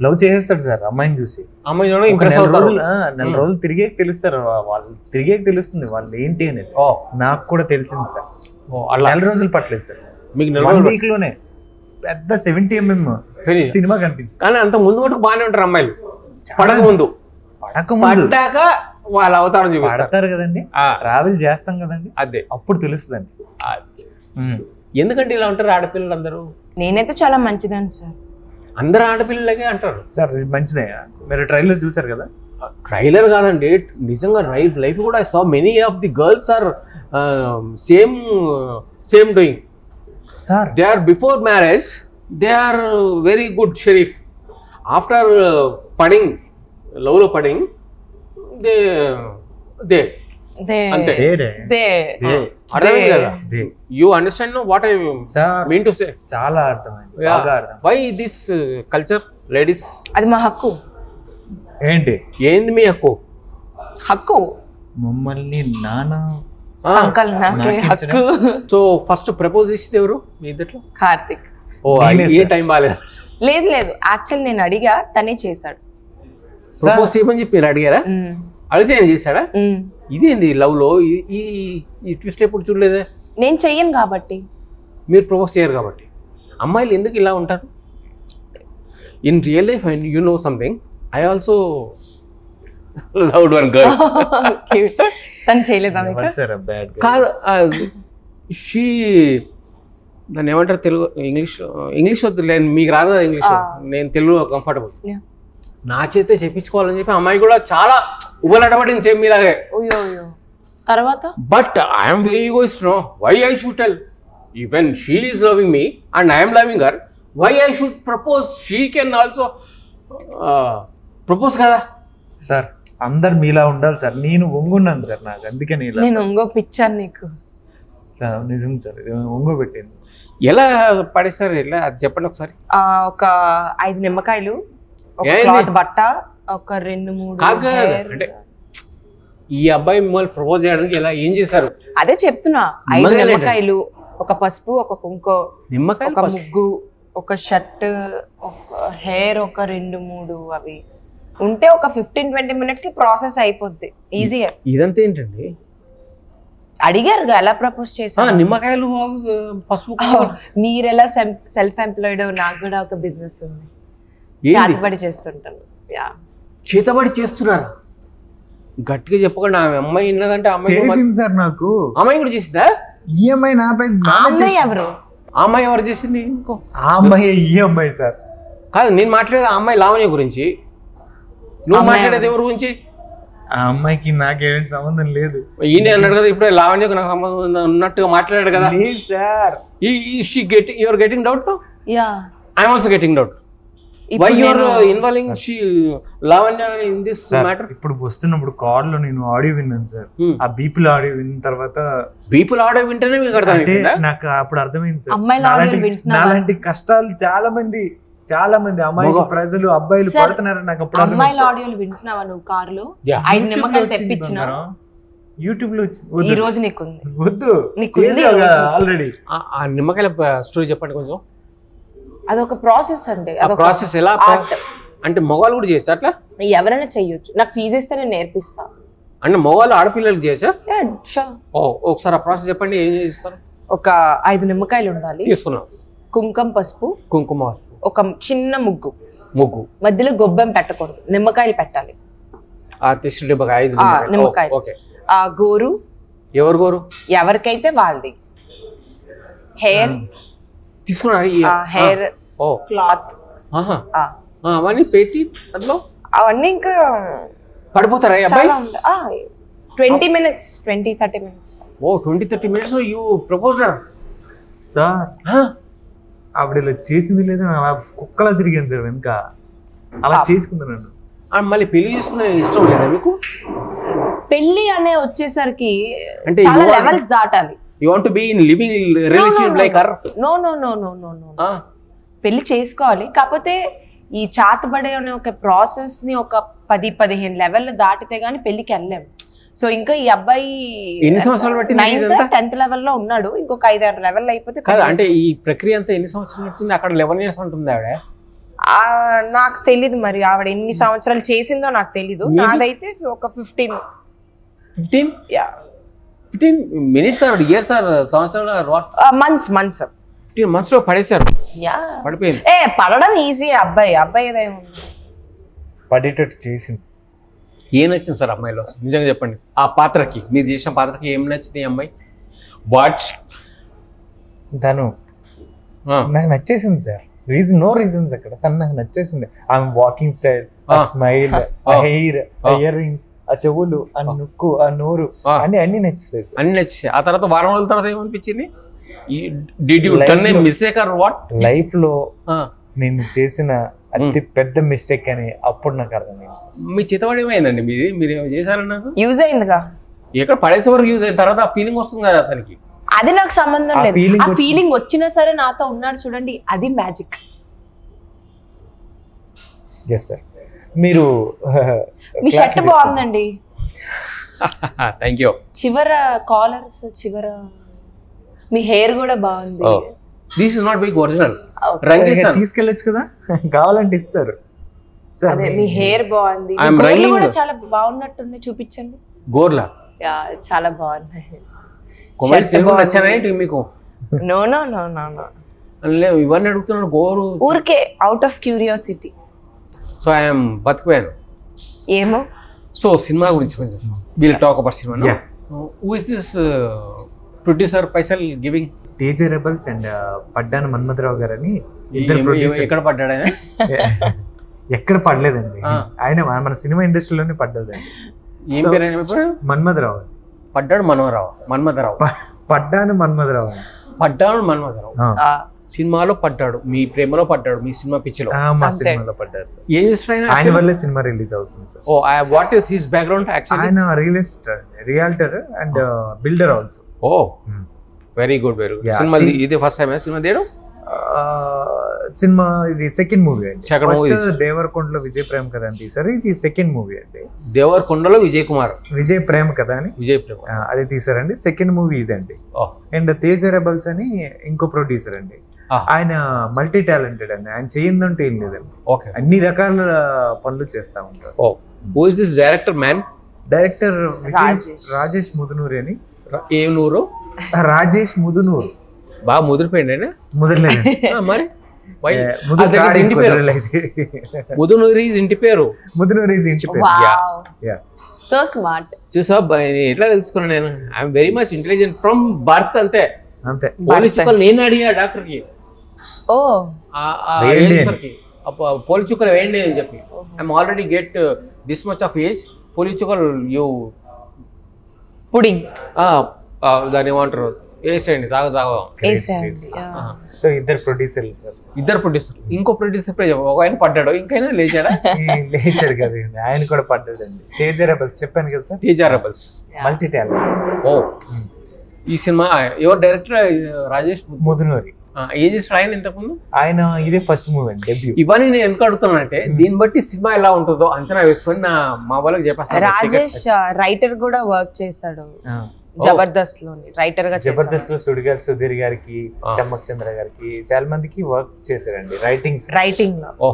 [SPEAKER 2] లవ్ చేసేస్తాడు సార్ అమ్మాయిని చూసి.
[SPEAKER 3] అమ్మాయి
[SPEAKER 2] 4 రోజులు తిరిగే తెలుస్తారు వాళ్ళు, తిరిగే తెలుస్తుంది వాళ్ళు ఏంటి అనేది. నాకు కూడా తెలిసింది సార్. 4 రోజులు పట్టలేదు సార్, మీకు 1 వీక్ లోనే పెద్ద 70mm సినిమా కనిపించింది.
[SPEAKER 3] కానీ అంత ముందు మటుకు బాగానే ఉంటారు అమ్మాయిలు. పడకముందు పడ్డాక వాళ్ళ అవతారం చూపిస్తారు
[SPEAKER 2] కదండి. ట్రావెల్ చేస్తాం కదండి,
[SPEAKER 3] అదే అప్పుడు
[SPEAKER 2] తెలుస్తుందండి.
[SPEAKER 3] ఎందుకంటే ఇలా ఉంటారు ఆడపిల్లలు అందరూ?
[SPEAKER 1] నేనైతే చాలా మంచిదాన్ని సార్.
[SPEAKER 3] అందరు ఆడపిల్లలకే అంటారు
[SPEAKER 2] సార్. మంచిదే, మీరు ట్రైలర్ చూసారు కదా?
[SPEAKER 3] ట్రైలర్ కాదండి, నిజంగా లైఫ్ కూడా. I saw many of the girls are same doing
[SPEAKER 2] sir.
[SPEAKER 3] They are before marriage they are very good షరీఫ్. ఆఫ్టర్ పడింగ్, లవ్ లో పడింగ్, దే అంతే. అర్థమైంది కదా? You understand what I mean to say?
[SPEAKER 2] చాలా అర్థమైంది.
[SPEAKER 3] Why this culture ladies?
[SPEAKER 1] అది మా హక్కు.
[SPEAKER 3] ఏంది మీ హక్కు?
[SPEAKER 2] మమ్మల్ని నాన్న
[SPEAKER 1] హక్కు.
[SPEAKER 3] సో ఫస్ట్ ప్రపోజ్ చేసింది ఎవరు మీ ఇద్దట్లో?
[SPEAKER 1] కార్తిక్.
[SPEAKER 3] ఓ, ఏ టైం బాగాలేదు?
[SPEAKER 1] లేదు యాక్చువల్ నేను అడిగా, తనే చేశాడు.
[SPEAKER 3] ప్రపోజ్ చేయమని చెప్పి మీరు అడిగారా? అడిగితే నేను చేశాడా? ఇదేంది లవ్ లో ఈ ట్విస్ట్ ఎప్పుడు చూడలేదే?
[SPEAKER 1] నేను చెయ్యను కాబట్టి.
[SPEAKER 3] మీరు ప్రపోజ్ చేయరు కాబట్టి. అమ్మాయిలు ఎందుకు ఇలా ఉంటారు? In real life you know something, I also loved one girl.
[SPEAKER 1] తను చేయలేదా మీకు?
[SPEAKER 3] కాదు, షీ దాన్ని ఏమంటారు తెలుగు, ఇంగ్లీష్ వద్దు, మీకు రాదు కదా ఇంగ్లీష్, నేను తెలుగు కంఫర్టబుల్. నా చేతే చెప్పించుకోవాలని చెప్పి అమ్మాయి కూడా చాలా ఉబలటపడింది సేమ్ మీలాగే.
[SPEAKER 1] తర్వాత
[SPEAKER 3] but I'm very egoist. No, why I should tell? Even she is loving me and I'm loving her, why I should propose? She can also propose కదా
[SPEAKER 2] సార్. అందరు మీలా ఉండాలి సార్. నేను ఒంగున్నాను సార్, నాకు అందుకే
[SPEAKER 1] నేను ఒంగో పిచ్చాను నీకు.
[SPEAKER 2] నిజం సార్, ఒంగో పెట్టింది.
[SPEAKER 3] ఎలా పడేస్తారు? ఎలా అది చెప్పండి ఒకసారి.
[SPEAKER 1] ఒక 5 నిమ్మకాయలు, ఒక క్లాత్ బట్ట, ఒక 2-3
[SPEAKER 3] కాదు అంటే ఈ అబ్బాయి మిమ్మల్ని ప్రపోజ్ చేయడానికి ఎలా ఏం చేశారు?
[SPEAKER 1] అదే చెప్తున్నా, 5 నిమ్మకాయలు, ఒక పసుపు, ఒక కుంకో,
[SPEAKER 3] నిమ్మకాయ,
[SPEAKER 1] ఒక ముగ్గు, ఒక షర్ట్, ఒక హెయిర్, ఒక 2-3 అవి ఉంటే ఒక 15-20 minutes ప్రాసెస్ అయిపోద్ది ఈజీగా.
[SPEAKER 3] ఇదంతా ఏంటండి?
[SPEAKER 1] అడిగారు ఎలా ప్రపోజ్ చేశారు?
[SPEAKER 3] నిమ్మకాయలు, పసుపు.
[SPEAKER 1] మీరెలా సెల్ఫ్ ఎంప్లాయిడ్, నాకు కూడా ఒక బిజినెస్ ఉంది, చేతబడి చేస్తుంటాను.
[SPEAKER 3] చేతబడి చేస్తున్నారు? గట్టిగా చెప్పకుండా అమ్మాయి ఉన్నదంటే
[SPEAKER 2] చేసింది సార్. నాకు
[SPEAKER 3] అమ్మాయి కూడా చేసిందా?
[SPEAKER 2] ఈఎంఐ నాపై.
[SPEAKER 1] ఎవరు
[SPEAKER 3] ఆ అమ్మాయి ఎవరు చేసింది? ఇంకో
[SPEAKER 2] ఆ అమ్మాయి ఈఎంఐ సార్.
[SPEAKER 3] కాదు, నేను మాట్లాడేది ఆ అమ్మాయి లావణ్య గురించి. నువ్వు మాట్లాడేది ఎవరి గురించి?
[SPEAKER 2] ఆ అమ్మాయికి నాకేంటి సంబంధం లేదు.
[SPEAKER 3] ఈయన అన్నాడు కదా ఇప్పుడే, లావణ్యకు నాకు సంబంధం ఉన్నట్టుగా మాట్లాడాడు కదా.
[SPEAKER 2] లేదు sir.
[SPEAKER 3] Your getting doubt?
[SPEAKER 1] Yeah,
[SPEAKER 3] I'm also getting doubt. Why you are involving Lavanya in this matter?
[SPEAKER 2] ఇప్పుడు వస్తున్నప్పుడు కార్ లో నేను ఆడియో విన్నాను సార్. ఆ బీపుల్ ఆడియో విన్న తర్వాత
[SPEAKER 3] బీపుల్ ఆడియో వింటేనే మీకు అర్థమైందా?
[SPEAKER 2] నాకు అప్పుడు అర్థమైంది సార్. నాలాంటి కష్టాలు చాలా మంది అమ్మాయిలు, ప్రజలు, అబ్బాయిలు పడుతున్నారు. నాకు అప్పుడు
[SPEAKER 1] అమ్మాయిల ఆడియోలు వింటున్నావా నువ్వు కార్ లో? 5 నిమ్మకాయలు తెప్పించిన
[SPEAKER 2] యూట్యూబ్ లో
[SPEAKER 1] ఈ రోజు నీకుంది.
[SPEAKER 2] వద్దు, ఆల్రెడీ.
[SPEAKER 3] ఆ నిమ్మకాయల స్టోరీ చెప్పండి కొంచెం.
[SPEAKER 1] అదొక ప్రాసెస్ అండి.
[SPEAKER 3] ప్రాసెస్ ఎలా అంటే మగవాళ్ళు కూడా చేయొచ్చు అట్లా?
[SPEAKER 1] ఎవరైనా చెయ్యొచ్చు. నాకు ఫీజు ఇస్తే నేను నేర్పిస్తా.
[SPEAKER 3] అంటే మగవాళ్ళు ఆడపిల్లలకి చేయొచ్చా? ఒకసారి ఆ ప్రాసెస్ చెప్పండి, ఏం చేస్తారు?
[SPEAKER 1] ఒక 5 నిమ్మకాయలు ఉండాలి,
[SPEAKER 3] తీసుకున్నాం.
[SPEAKER 1] కుంకుమ పసుపు, ఒక చిన్న ముగ్గు, మధ్యలో గొబ్బెం పెట్టకూడదు, నిమ్మకాయలు పెట్టాలి. నిమ్మకాయలు. ఆ గోరు,
[SPEAKER 3] ఎవరు గోరు?
[SPEAKER 1] ఎవరికైతే వాళ్ళది. హెయిర్
[SPEAKER 3] తీసుకున్నా,
[SPEAKER 1] హెయిర్ క్లాత్
[SPEAKER 3] అవన్నీ పెట్టి అందులో
[SPEAKER 1] అవన్నీ ఇంకా
[SPEAKER 3] పడిపోతారా?
[SPEAKER 1] 20 minutes 20-30 minutes.
[SPEAKER 3] ఓ 20-30 minutes యూ ప్రపోజర్
[SPEAKER 2] సార్. ఆవిడ ఇలా చేసింది లేదు, అలా కుక్కలా తిరిగాను సార్ వెనుక. అలా చేసుకున్నాను.
[SPEAKER 3] మళ్ళీ పెళ్లి చేసుకునే ఇష్టం లేదా మీకు?
[SPEAKER 1] పెళ్లి అనే వచ్చేసరికి
[SPEAKER 3] అంటే
[SPEAKER 1] చాలా లెవెల్స్ దాటాలి.
[SPEAKER 3] You want to be in living relationship like her?
[SPEAKER 1] No. పెళ్లి చేసుకోవాలి, కాకపోతే ఈ చాతబడే అనే ఒక ప్రాసెస్ ని ఒక 10-15 లెవెల్ దాటితే గానీ పెళ్లికి వెళ్ళలేము. సో ఇంకా ఈ అబ్బాయి
[SPEAKER 3] ఎన్ని సంవత్సరాలు బట్టి
[SPEAKER 1] 9th 10th లెవెల్లో ఉన్నాడు, ఇంకొక 5-6 లెవెల్ అయిపోతే.
[SPEAKER 3] అంటే ఈ ప్రక్రియ అంతా ఎన్ని సంవత్సరాలు పడుతుంది? అక్కడ 11 years ఉంటుంది ఆవిడ.
[SPEAKER 1] నాకు తెలీదు మరి ఆవిడ ఎన్ని సంవత్సరాలు చేసిందో నాకు తెలీదు. నాదైతే ఒక 15
[SPEAKER 3] minutes ఆర్ ఇయర్స్ ఆర్ సంవత్సరాలు
[SPEAKER 1] మంత్స్
[SPEAKER 3] 15 months లో పడేశారు. పడిపోయింది.
[SPEAKER 1] పడడం ఈజీ. అబ్బాయి ఏదేముంది,
[SPEAKER 2] పడేటట్టు చేసింది.
[SPEAKER 3] ఏం నచ్చింది సార్ అమ్మాయిలో? నిజంగా చెప్పండి. ఆ పాత్రకి, మీరు చేసిన పాత్రకి ఏం నచ్చింది ఈ అమ్మాయి? వాట్
[SPEAKER 2] తను నాకు నచ్చేసింది సార్. నో రీజన్స్ అక్కడ. తను నాకు నచ్చేసింది. ఆమె walking style, smile, hair, ear rings, ఆ చెవులు, ఆ నుక్కు, ఆ నోరు, అన్ని నచ్చేసాయి.
[SPEAKER 3] అన్ని నచ్చాయి. ఆ తర్వాత వారం రోజుల తర్వాత ఏమనిపించింది?
[SPEAKER 2] లైఫ్ లో నేను చేసిన అతి పెద్ద మిస్టేక్ అని అప్పుడు నాకు అర్థమైంది.
[SPEAKER 3] మీ చేతబడి ఏమైందండి? మీరు చేశారన్నారు,
[SPEAKER 1] యూజ్ అయిందిగా.
[SPEAKER 3] ఎక్కడ పడేసే వరకు యూజ్ అయిన తర్వాత ఆ ఫీలింగ్ వస్తుంది కదా అతనికి.
[SPEAKER 1] అది నాకు సంబంధం లేదు. ఆ ఫీలింగ్ వచ్చినా సరే నాతో ఉన్నాడు చూడండి, అది మ్యాజిక్.
[SPEAKER 2] Yes sir. మీరు
[SPEAKER 1] మీ షర్ట్ బాగుందండి.
[SPEAKER 3] Thank you.
[SPEAKER 1] చివర కాలర్స్, చివర మీ హెయిర్ కూడా బాగుంది.
[SPEAKER 3] This is not big original.
[SPEAKER 2] తీసుకెళ్ళచ్చు కదా, కావాలంటే ఇస్తారు.
[SPEAKER 1] అదే మీ హెయిర్ బాగుంది, కూడా చాలా బాగున్నట్టుంది. చూపించండి.
[SPEAKER 3] గోర్లా
[SPEAKER 1] చాలా బాగున్నాయి.
[SPEAKER 3] మీకు?
[SPEAKER 1] నో
[SPEAKER 3] ఇవన్నీ అడుగుతున్నాను గోరు
[SPEAKER 1] ఊరికే out of curiosity.
[SPEAKER 3] So I'm బతికిపోయాను
[SPEAKER 1] ఏమో.
[SPEAKER 3] సో సినిమా గురించి కొంచెం will talk about cinema. Who is this producer పైసల్ గివింగ్?
[SPEAKER 2] తేజ రెబల్స్ అండ్ పడ్డాను మన్మథరావు గారు అని.
[SPEAKER 3] ఎక్కడ పడ్డాడు ఆయన?
[SPEAKER 2] ఎక్కడ పడలేదండి ఆయన, మన సినిమా ఇండస్ట్రీలోనే పడ్డాడండి.
[SPEAKER 3] ఏం పేరు?
[SPEAKER 2] మన్మథరావు.
[SPEAKER 3] పడ్డాడు మన్మథరావు.
[SPEAKER 2] పడ్డాను మన్మథరావు.
[SPEAKER 3] సినిమాలో పడ్డాడు, మీ ప్రేమలో పడ్డాడు, మీ సినిమా పిచ్చిలో.
[SPEAKER 2] మా సినిమాలో పడ్డారు సార్.
[SPEAKER 3] ఏం చేస్తాడు
[SPEAKER 2] ఆయన వల్లే సినిమా రిలీజ్ అవుతుంది sir.
[SPEAKER 3] Oh what is his background? Actually
[SPEAKER 2] ఆయన realtor and builder also.
[SPEAKER 3] Oh very good. Cinema ఇదే ఫస్ట్ టైం సినిమా తీయడం?
[SPEAKER 2] సినిమా ఇది సెకండ్ మూవీ అండి.
[SPEAKER 3] Second movie
[SPEAKER 2] ఫస్ట్ దేవరకొండలో విజయ్ ప్రేమ్ కథ అని తీసారు, ఇది సెకండ్ మూవీ అండి.
[SPEAKER 3] దేవరకొండలో విజయ్ కుమార్,
[SPEAKER 2] విజయ్ ప్రేమ్ కథ అని
[SPEAKER 3] విజయ్ ప్రేమ్
[SPEAKER 2] అది తీసారండి. సెకండ్ మూవీ ఇదండి. అండ్ తేజ రెబల్స్ అని ఇంకో ప్రొడ్యూసర్ అండి. ఆయన మల్టీ టాలెంటెడ్ అండి, ఆయన చేయిందంటే ఏం లేదండి, అన్ని రకాల పనులు చేస్తా ఉంటారు.
[SPEAKER 3] Who is this director man?
[SPEAKER 2] Director Rajesh Mudunuri అని.
[SPEAKER 3] ఏ నూరు?
[SPEAKER 2] రాజేష్ ముదునూరు.
[SPEAKER 3] బాగా ముదిరిపోయింది.
[SPEAKER 2] ముదరలేదు
[SPEAKER 3] మరి
[SPEAKER 2] ముదునూరి ఇంటి పేరు. ముదునూరి ఇంటి పేరు.
[SPEAKER 1] So smart.
[SPEAKER 3] చూసా ఎట్లా తెలుసుకున్నాను నేను? I'm very much intelligent from birth. అంతే
[SPEAKER 2] అంతే.
[SPEAKER 3] పోలీచుక్కలు నేను అడిగా డాక్టర్ కి, పోలీచుక్కలు వేయండి అని చెప్పి. I'm already get this much of age. పోలీచుక్కలు యూ
[SPEAKER 1] పుడింగ్
[SPEAKER 3] దాన్ని ఏమంటారు, వేసేయండి తాగుదాం.
[SPEAKER 2] సో ఇద్దరు ప్రొడ్యూసర్లు సార్.
[SPEAKER 3] ఇద్దరు ప్రొడ్యూసర్. ఇంకో ప్రొడ్యూసర్ ఒక ఆయన పడ్డాడు, ఇంకైనా లేచాడా?
[SPEAKER 2] లేచాడు కదండి, ఆయన కూడా పడ్డాడు అండి. తేజ రెబల్స్ చెప్పాను కదా sir.
[SPEAKER 3] Teja rebels
[SPEAKER 2] multi talent.
[SPEAKER 3] ఈ సినిమా ఎవరు డైరెక్టర్? రాజేష్
[SPEAKER 2] ముదునూరి.
[SPEAKER 3] ఏం చేస్తాడు ఆయన ఇంతకుముందు?
[SPEAKER 2] ఆయన ఇదే ఫస్ట్ మూవీ అండి, డెబ్యూ.
[SPEAKER 3] ఇవన్నీ నేను ఎందుకు అడుగుతున్నానంటే దీన్ని బట్టి సినిమా ఎలా ఉంటుందో అంచనా వేసుకొని మా వాళ్ళకి చెప్పేస్తాను.
[SPEAKER 1] రాజేష్ రైటర్ కూడా వర్క్ చేశాడు జబర్దస్త్ లోని, రైటర్ గా.
[SPEAKER 2] జబర్దస్త్ లో సుడిగారు సుధీర్ గారికి, చమ్మక్ చంద్ర గారికి చాలా మందికి వర్క్ చేశారండి రైటింగ్ లో.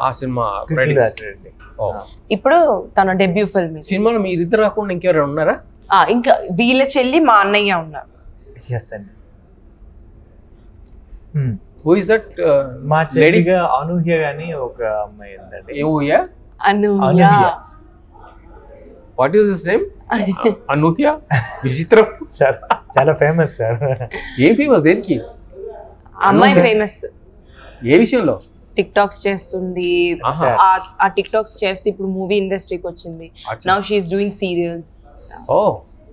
[SPEAKER 3] ఆ సినిమా
[SPEAKER 2] రాశారండి.
[SPEAKER 1] ఇప్పుడు తన డెబ్యూ ఫిల్మ్.
[SPEAKER 3] సినిమాలో మీ ఇద్దరు కాకుండా ఇంకెవరైనా ఉన్నారా?
[SPEAKER 1] ఇంకా వీళ్ళ చెల్లి మా అన్నయ్య ఉన్నారు.
[SPEAKER 2] అండి.
[SPEAKER 3] Who is that?
[SPEAKER 2] మా చెల్లిగా అనూహ్య గాని ఒక అమ్మాయి ఉందండి.
[SPEAKER 1] Anuhya.
[SPEAKER 3] What is this name? Anuhya. విచిత్రం
[SPEAKER 2] సార్, చాలా ఫేమస్ సార్.
[SPEAKER 3] ఏం ఫేమస్? దేనికి
[SPEAKER 1] అమ్మాయి ఫేమస్?
[SPEAKER 3] ఏ విషయంలో?
[SPEAKER 1] టిక్ టాక్స్ చేస్తుంది. ఆ టిక్ టాక్స్ చేస్తూ ఇప్పుడు మూవీ ఇండస్ట్రీకి వచ్చింది. Now she is doing serials.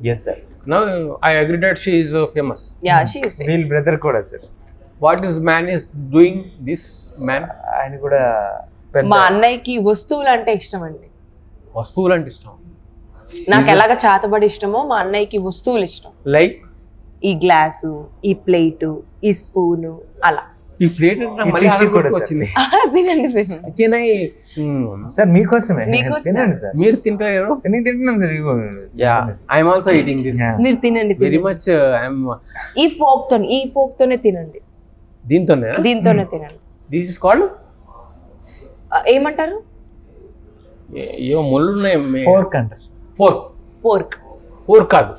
[SPEAKER 2] yes sir.
[SPEAKER 3] Now I agree that she is famous.
[SPEAKER 1] Yeah, she is famous.
[SPEAKER 2] వీళ్ళ బ్రదర్ కూడా sir.
[SPEAKER 3] What is man is doing this man?
[SPEAKER 2] ఆయన కూడా
[SPEAKER 1] మా అన్నయ్యకి వస్తువులు అంటే ఇష్టం అండి.
[SPEAKER 3] వస్తువులు అంటే ఇష్టం.
[SPEAKER 1] నాకు ఎలాగ చాతబడి ఇష్టమో మా అన్నయ్యకి వస్తువులు ఇష్టం.
[SPEAKER 3] లైక్
[SPEAKER 1] ఈ గ్లాసు, ఈ ప్లేటు, ఈ స్పూను, అలా.
[SPEAKER 3] ఈ ప్లేట్ కూడా వచ్చింది.
[SPEAKER 2] సార్ మీకోసమే. తినండి సార్.
[SPEAKER 3] మీరు తింటారు?
[SPEAKER 2] నేను తింటున్నాను sir.
[SPEAKER 3] I'm also eating this.
[SPEAKER 1] మీరు తినండి.
[SPEAKER 3] Very much.
[SPEAKER 1] ఈ ఫోక్ తోనే తినండి.
[SPEAKER 3] దీంతోనే
[SPEAKER 1] తినండి.
[SPEAKER 3] దిస్ ఇస్ కాల్డ్
[SPEAKER 1] ఏమంటారు?
[SPEAKER 3] ఏమో ముళ్ళు ఉన్నాయి.
[SPEAKER 2] ఫోర్క్ అంటారు.
[SPEAKER 3] ఫోర్క్ కాదు.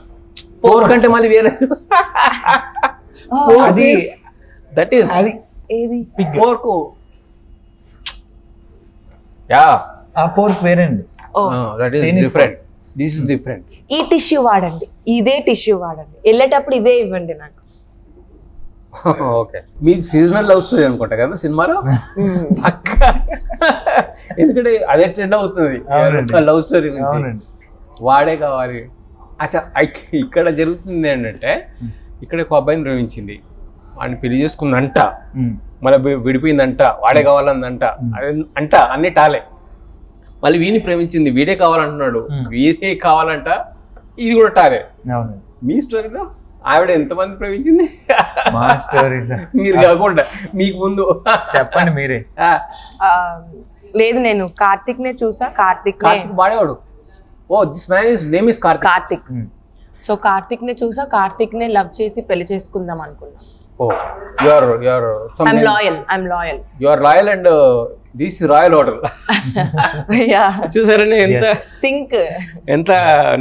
[SPEAKER 3] ఫోర్క్ అంటే మళ్ళీ వేరే. అది దట్ ఈస్
[SPEAKER 1] ఏది?
[SPEAKER 3] పోర్క్. యా,
[SPEAKER 2] ఆ పోర్క్ వేరండి.
[SPEAKER 3] That is different. This is different.
[SPEAKER 1] ఈ టిష్యూ వాడండి, ఇదే టిష్యూ వాడండి, వెళ్ళేటప్పుడు ఇదే ఇవ్వండి నాకు.
[SPEAKER 3] ఓకే. మీ సీజనల్ లవ్ స్టోరీ అనుకుంటా కదా సినిమాలో. ఎందుకంటే అదే ట్రెండ్ అవుతుంది లవ్ స్టోరీ గురించి. వాడే కావాలి. అచ్చా, ఇక్కడ జరుగుతుంది ఏంటంటే ఇక్కడ ఒక అబ్బాయిని ప్రేమించింది, వాడిని పెళ్లి చేసుకుందంట, మళ్ళీ విడిపోయిందంట, వాడే కావాలందంట, అంట అన్ని టాలే. మళ్ళీ వీడిని ప్రేమించింది, వీడే కావాలంటున్నాడు, వీడే కావాలంట, ఇది కూడా టాలే. మీ స్టోరీలో ఆవిడ ఎంతమంది ప్రేమించింది?
[SPEAKER 2] మా స్టోరీలో
[SPEAKER 3] మీరు కాకుండా మీకు ముందు
[SPEAKER 2] చెప్పండి మీరే.
[SPEAKER 1] లేదు, నేను కార్తిక్ నే చూసా. కార్తిక్
[SPEAKER 3] వాడేవాడు. Oh this man is name is
[SPEAKER 1] Karthik. So Karthik నే చూసా, కార్తిక్ నే లవ్ చేసి పెళ్లి చేసుకుందాం అనుకున్నా.
[SPEAKER 3] Oh, I'm
[SPEAKER 1] loyal.
[SPEAKER 3] You are loyal and this is royal order.
[SPEAKER 1] Yeah.
[SPEAKER 3] చూసారండి ఎంత
[SPEAKER 1] సింక్,
[SPEAKER 3] ఎంత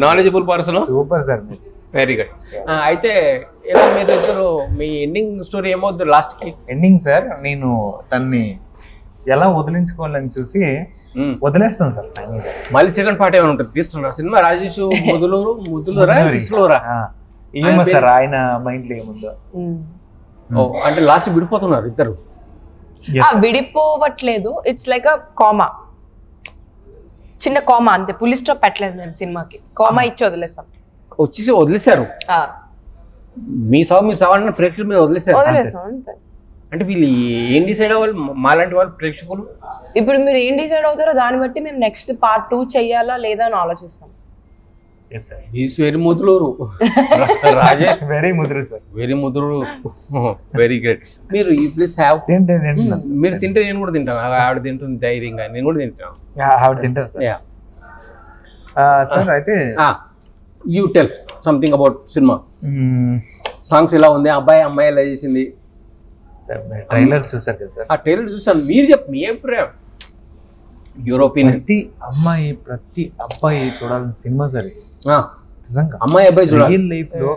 [SPEAKER 3] knowledgeable person.
[SPEAKER 2] Super sir.
[SPEAKER 3] Very good. అయితే ఎలా మీరు ఇద్దరు మీ ఎండింగ్ స్టోరీ ఏమవుతుంది లాస్ట్ కి?
[SPEAKER 2] ఎండింగ్ సార్, నేను తన్ని ఎలా వదిలించుకోవాలని చూసి వదిలేస్తాను సార్.
[SPEAKER 3] మళ్ళీ సెకండ్ పార్ట్ ఏమైనా ఉంటుంది తీస్తున్నారు సినిమా? రాజేష్ ముదులూరా
[SPEAKER 2] ఏమో సార్ ఆయన మైండ్ లో ఏముందో.
[SPEAKER 3] అంటే లాస్ట్ విడిపోతున్నారు ఇద్దరు?
[SPEAKER 1] విడిపోవట్లేదు, ఇట్స్ లైక్ అ కామా, చిన్న కామా అంతే. పులి స్టాప్ పెట్టలేదు మేము సినిమాకి, కామా ఇచ్చి వదిలేసాం.
[SPEAKER 3] వచ్చేసి వదిలేశారు. మీ సాగు మీరు సావాలని ప్రేక్షకుల మీద వదిలేశారు
[SPEAKER 1] అంతే.
[SPEAKER 3] అంటే వీళ్ళు ఏం డిసైడ్ అవ్వాలి? మాలాంటి వాళ్ళు ప్రేక్షకులు
[SPEAKER 1] ఇప్పుడు మీరు ఏం డిసైడ్ అవుతారో దాన్ని బట్టి మేము నెక్స్ట్ పార్ట్ 2 చెయ్యాలా లేదా అని ఆలోచిస్తాం.
[SPEAKER 3] ఈస్ వెరీ ముదులూరు రాజేష్,
[SPEAKER 2] వెరీ ముదురు సార్,
[SPEAKER 3] వెరీ ముదురు, వెరీ గ్రేట్. మీరు ఈ ప్లీజ్ హ్యావ్, మీరు తింటే నేను కూడా తింటాను. ఆవిడ తింటుంది ధైర్యంగా, నేను కూడా తింటాను.
[SPEAKER 2] ఆవిడ తింటారు సార్. సార్ అయితే
[SPEAKER 3] you tell something about cinema. Songs ఎలా ఉంది, అబ్బాయి అమ్మాయి ఎలా చేసింది?
[SPEAKER 2] ట్రైలర్ చూసారు కదా సార్?
[SPEAKER 3] ఆ ట్రైలర్ చూసాను. మీరు చెప్పు మీ అభిప్రాయం, యూరోపియన్.
[SPEAKER 2] ప్రతి అబ్బాయి చూడాలని సినిమా సార్ నిజంగా.
[SPEAKER 3] అమ్మాయి అబ్బాయి చూడాలి.
[SPEAKER 2] రియల్ లైఫ్ లో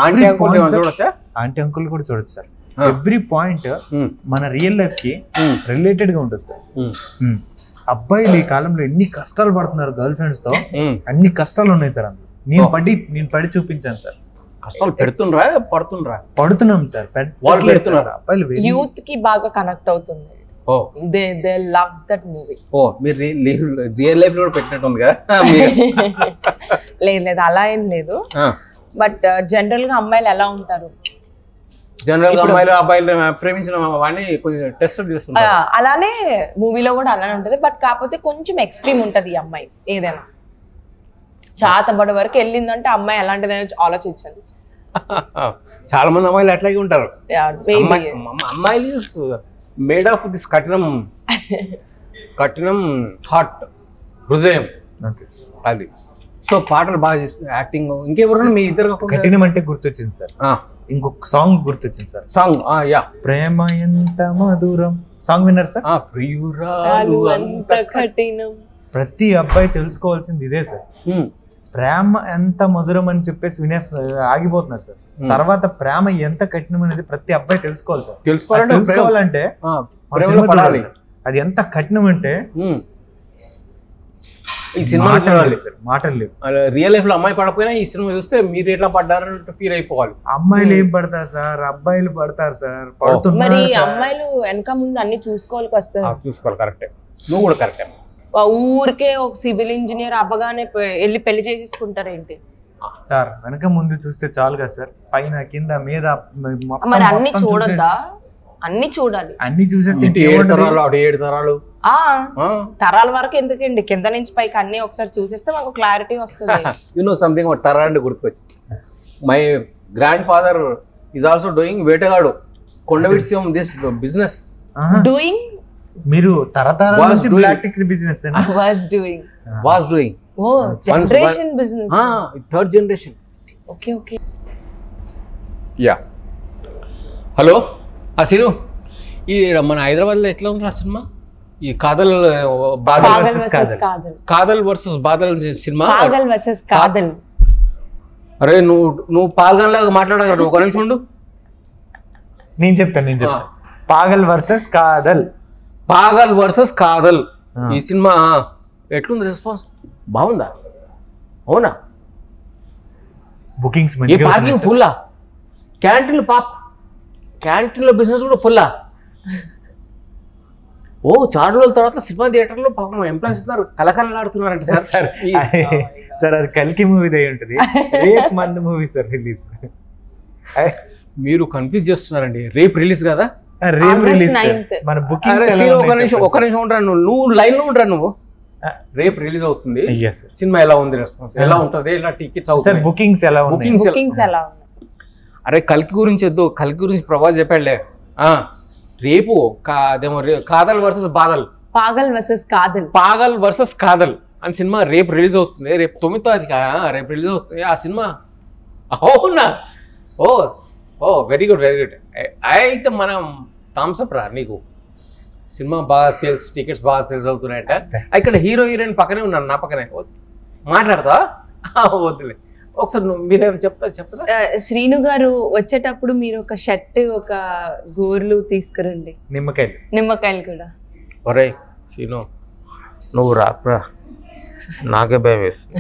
[SPEAKER 3] ఆంటీ అంకుల్ చూడొచ్చా?
[SPEAKER 2] ఆంటీ అంకుల్ కూడా చూడొచ్చు సార్. ఎవ్రీ పాయింట్ మన రియల్ లైఫ్ కి రిలేటెడ్ గా ఉంటుంది సార్. అబ్బాయిలు ఈ కాలంలో ఎన్ని కష్టాలు పడుతున్నారు గర్ల్ ఫ్రెండ్స్ తో, అన్ని కష్టాలు ఉన్నాయి సార్. అందులో నేను పడి చూపించాను సార్.
[SPEAKER 3] కష్టాలు పెడుతుండ్రా
[SPEAKER 2] పడుతున్నాం సార్.
[SPEAKER 3] వాళ్ళు పెడుతున్నారు.
[SPEAKER 1] అబ్బాయిలు యూత్ కి బాగా కనెక్ట్ అవుతుంది. They love that movie.
[SPEAKER 3] మీరు రియల్ లైఫ్ లో కూడా పెట్టినట్టుంది కదా?
[SPEAKER 1] లేదు అలా ఏం లేదు. బట్ జనరల్ గా అమ్మాయిలు ఎలా ఉంటారు,
[SPEAKER 3] జనరల్ గా అమ్మాయిలు అబ్బాయిలు ప్రేమించిన వాడిని కొంచెం టెస్ట్ చేస్తుంటారు.
[SPEAKER 1] అలానే మూవీలో కూడా అలానే ఉంటది. బట్ కాకపోతే కొంచెం ఎక్స్ట్రీమ్ ఉంటది. ఈ అమ్మాయి ఏదైనా చాతబడి వరకు వెళ్ళిందంటే అమ్మాయి ఎలాంటిది ఆలోచించండి.
[SPEAKER 3] చాలా మంది అమ్మాయిలు అట్లాగే ఉంటారు. అమ్మాయిలు మేడ్ ఆఫ్ దిస్ కఠినం హార్ట్, హృదయం అది. సో పాటలు బాగా చేస్తుంది, యాక్టింగ్. ఇంకెవరు మీ ఇద్దరు?
[SPEAKER 2] కఠినం అంటే గుర్తొచ్చింది సార్, ఇంకొక సాంగ్ గుర్తొచ్చింది సార్.
[SPEAKER 3] సాంగ్ యా,
[SPEAKER 2] ప్రేమ ఎంత మధురం సాంగ్ విన్నారు సార్?
[SPEAKER 3] ప్రియురాలు
[SPEAKER 1] అంత కఠినం.
[SPEAKER 2] ప్రతి అబ్బాయి తెలుసుకోవాల్సింది ఇదే సార్. ప్రేమ ఎంత మధురం అని చెప్పేసి ఆగిపోతున్నారు సార్. తర్వాత ప్రేమ ఎంత కఠినం అనేది ప్రతి అబ్బాయి తెలుసుకోవాలి సార్. తెలుసుకోవాలంటే అది ఎంత కఠినం అంటే
[SPEAKER 3] ఈ సినిమా
[SPEAKER 2] మాటలు లేవు.
[SPEAKER 3] రియల్ లైఫ్ లో అమ్మాయి పడకపోయినా ఈ సినిమా చూస్తే మీరు ఎట్లా పడ్డారంటే ఫీల్ అయిపోవాలి.
[SPEAKER 2] అమ్మాయిలు ఏం పడతారు సార్, అబ్బాయిలు పడతారు సార్.
[SPEAKER 1] మరి అమ్మాయిలు వెనక ముందు అన్ని చూసుకోవాలి కదా సార్.
[SPEAKER 3] చూసుకోవాలి, కరెక్టే. నువ్వు కూడా కరెక్టే.
[SPEAKER 1] ఊరికే ఒక సివిల్ ఇంజనీర్ అవ్వగానే వెళ్ళి పెళ్లి చేసేసుకుంటారు ఏంటి
[SPEAKER 2] సార్? వెనక ముందు చూస్తే చాలు కదా సార్, పైన కింద మీద.
[SPEAKER 1] మరి అన్ని చూడద్దా? అన్ని చూడాలి.
[SPEAKER 2] అన్ని చూసేస్తే
[SPEAKER 3] 7 తరాలు
[SPEAKER 1] తరాల వరకు ఎందుకండి, కింద నుంచి పైకి అన్ని ఒకసారి చూసేస్తే మాకు క్లారిటీ వస్తుంది.
[SPEAKER 3] యు నో సంథింగ్ అబౌట్ తరాలు అంటే గుర్తుకొచ్చి, my grandfather is also doing వేటగాడు కొండవిట్స్ దిస్ బిజినెస్.
[SPEAKER 1] డూయింగ్
[SPEAKER 2] మీరు తరతరాల నుంచి black ticket business
[SPEAKER 3] was doing
[SPEAKER 1] generation business,
[SPEAKER 3] third generation.
[SPEAKER 1] Okay okay.
[SPEAKER 3] Yeah, hello అసలు ఈ మన హైదరాబాద్ లో ఎట్లా ఉంది సినిమా? ఈ కాదల్ వర్సెస్ బాదల్ సినిమా. అరే నువ్వు పాల్గొనలాగా మాట్లాడగలరు? ఒక నిమిషం ఉండు,
[SPEAKER 2] నేను చెప్తాను. పాగల్ వర్సెస్ కాదల్
[SPEAKER 3] ఈ సినిమా ఎట్లుంది రెస్పాన్స్? బాగుందా? అవునా?
[SPEAKER 2] బుకింగ్స్
[SPEAKER 3] పార్కింగ్ ఫుల్లా? క్యాంటీన్లో బిజినెస్ కూడా ఫుల్లా? చాలా రోజుల తర్వాత సినిమా థియేటర్ లో పాపం ఎంప్లాయీస్ కలకలలాడుతున్నారంట
[SPEAKER 2] సార్. అది కల్కి మూవీ అయి ఉంటుంది, రేపు మంత్ మూవీ సార్ రిలీజ్.
[SPEAKER 3] మీరు కన్ఫ్యూజ్ చేస్తున్నారండి. రేపు రిలీజ్ కదా?
[SPEAKER 2] రేపు రిలీజ్. మన బుకింగ్
[SPEAKER 3] ఒక నిమిషం ఉంటాను, నువ్వు లైన్ లో ఉంటాను. నువ్వు రేపు రిలీజ్ అవుతుంది సినిమా. ఎలా ఉంది రెస్పాన్స్? ఎలా ఉంటుంది? ఎలా టికెట్స్ అవుతాయి?
[SPEAKER 2] బుకింగ్స్ ఎలా
[SPEAKER 1] ఉన్నాయి?
[SPEAKER 3] అరే కల్కి గురించి వద్దు, కల్కి గురించి ప్రభాస్ చెప్పాడులే. రేపు కాదల్ వర్సెస్ బాదల్, పాగల్ వర్సెస్ కాదల్ అని సినిమా రేపు రిలీజ్ అవుతుంది. రేపు 9వ తారీఖు రేపు రిలీజ్ అవుతుంది ఆ సినిమా. అవునా? Very good. అయితే మనం థమ్స్అప్ రా, నీకు సినిమా బాగా సేల్స్, టికెట్స్ బాగా సేల్స్ అవుతున్నాయట. ఇక్కడ హీరో హీరోయిన్ పక్కనే ఉన్నాను, నా పక్కనే. మాట్లాడతా? వద్దులే, ఒకసారి మీరేం చెప్తా.
[SPEAKER 1] శ్రీను గారు వచ్చేటప్పుడు మీరు ఒక షర్ట్, ఒక గోర్లు తీసుకురండి, నిమ్మకాయలు కూడా.
[SPEAKER 3] ఒరే శ్రీను, నువ్వు రాప్రా, నాకే భయం వేస్తుంది.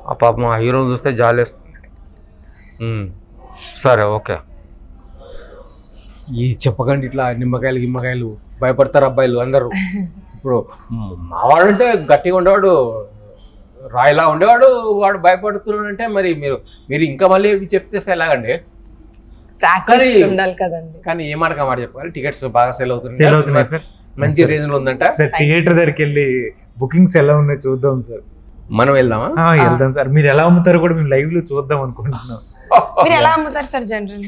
[SPEAKER 3] ఆ పాప మా హీరో చూస్తే జాలేస్తుంది. సరే ఓకే. ఈ చెప్పకండి ఇట్లా నిమ్మకాయలు భయపడతారు అబ్బాయిలు అందరూ. ఇప్పుడు మా వాడంటే గట్టిగా ఉండేవాడు, రాయిలా ఉండేవాడు, వాడు భయపడుతున్నాడంటే మరి మీరు ఇంకా మళ్ళీ చెప్తే ఎలాగండి? కానీ ఏ మాట చెప్పాలి. టికెట్స్ బాగా సేల్ అవుతున్నాయి, మంచి రేంజ్ లో ఉందంట.
[SPEAKER 2] థియేటర్ దగ్గరికి వెళ్ళి బుకింగ్స్ ఎలా ఉన్నాయి చూద్దాం సార్.
[SPEAKER 3] మనం వెళ్దామా?
[SPEAKER 2] వెళ్దాం సార్. మీరు ఎలా అమ్ముతారో కూడా మేము లైవ్ లో చూద్దాం అనుకుంటున్నాం.
[SPEAKER 1] మీరు ఎలా అమ్ముతారు సార్ జనరల్?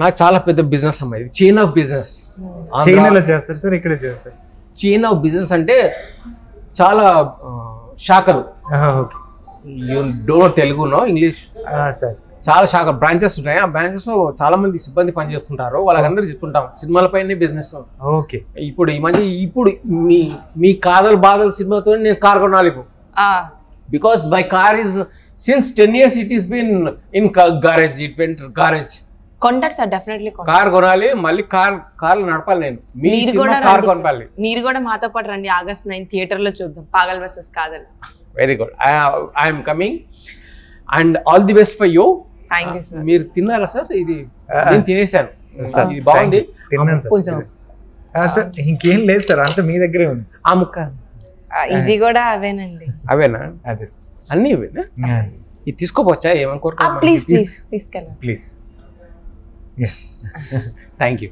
[SPEAKER 3] నాకు చాలా పెద్ద బిజినెస్ అమ్మా, ఇది చైన్ ఆఫ్ బిజినెస్.
[SPEAKER 2] చైనాలో చేస్తారు సార్, ఇక్కడే చేస్తారు.
[SPEAKER 3] చైన్ ఆఫ్ బిజినెస్ అంటే చాలా శాఖలు. You don't Telugu know English
[SPEAKER 2] sir.
[SPEAKER 3] చాలా శాఖ బ్రాంచెస్ ఉన్నాయి. ఆ బ్రాంచెస్ లో చాలా మంది సిబ్బంది పనిచేస్తుంటారు. వాళ్ళందరూ చెప్తుంటాం సినిమాలపైనే బిజినెస్.
[SPEAKER 2] ఓకే.
[SPEAKER 3] ఇప్పుడు ఈ మధ్య ఇప్పుడు మీ కాదల్ బాధలు సినిమాతో నేను కార్ కొనాలి because my car is since 10 years it is been in garage. It went garage.
[SPEAKER 1] కొంటారు సార్ డెఫినెట్లీ.
[SPEAKER 3] కార్ కొనాలి, మళ్ళీ కార్లు నడపాలి. నేను
[SPEAKER 1] మీరు కూడా
[SPEAKER 3] కార్ కొనాలి.
[SPEAKER 1] మీరు కూడా మాతో పాటు రండి. August 9 థియేటర్ లో చూద్దాం Pagal versus Kadhal.
[SPEAKER 3] Very good. I'm coming and all the best for you.
[SPEAKER 1] Thank you sir.
[SPEAKER 3] మీరు తిన్నారా సార్? ఇది నేను తినేసాను. ఇది బాగుంది.
[SPEAKER 2] తిన్నాను సార్.
[SPEAKER 3] కొంచెం
[SPEAKER 2] సార్ ఇంకేం లేదు సార్, అంత మీ దగ్గరే ఉంది సార్.
[SPEAKER 3] ఆ ముక్క
[SPEAKER 1] ఇది కూడా అవేనండి.
[SPEAKER 3] అవేనా?
[SPEAKER 2] అదే సార్.
[SPEAKER 3] అన్నీ ఇవేనా? ఇది తీసుకోపోవచ్చా? ఏమనుకోరు.
[SPEAKER 1] ప్లీజ్ ప్లీజ్ తీసుకెళ్ళండి
[SPEAKER 2] ప్లీజ్.
[SPEAKER 3] Thank you.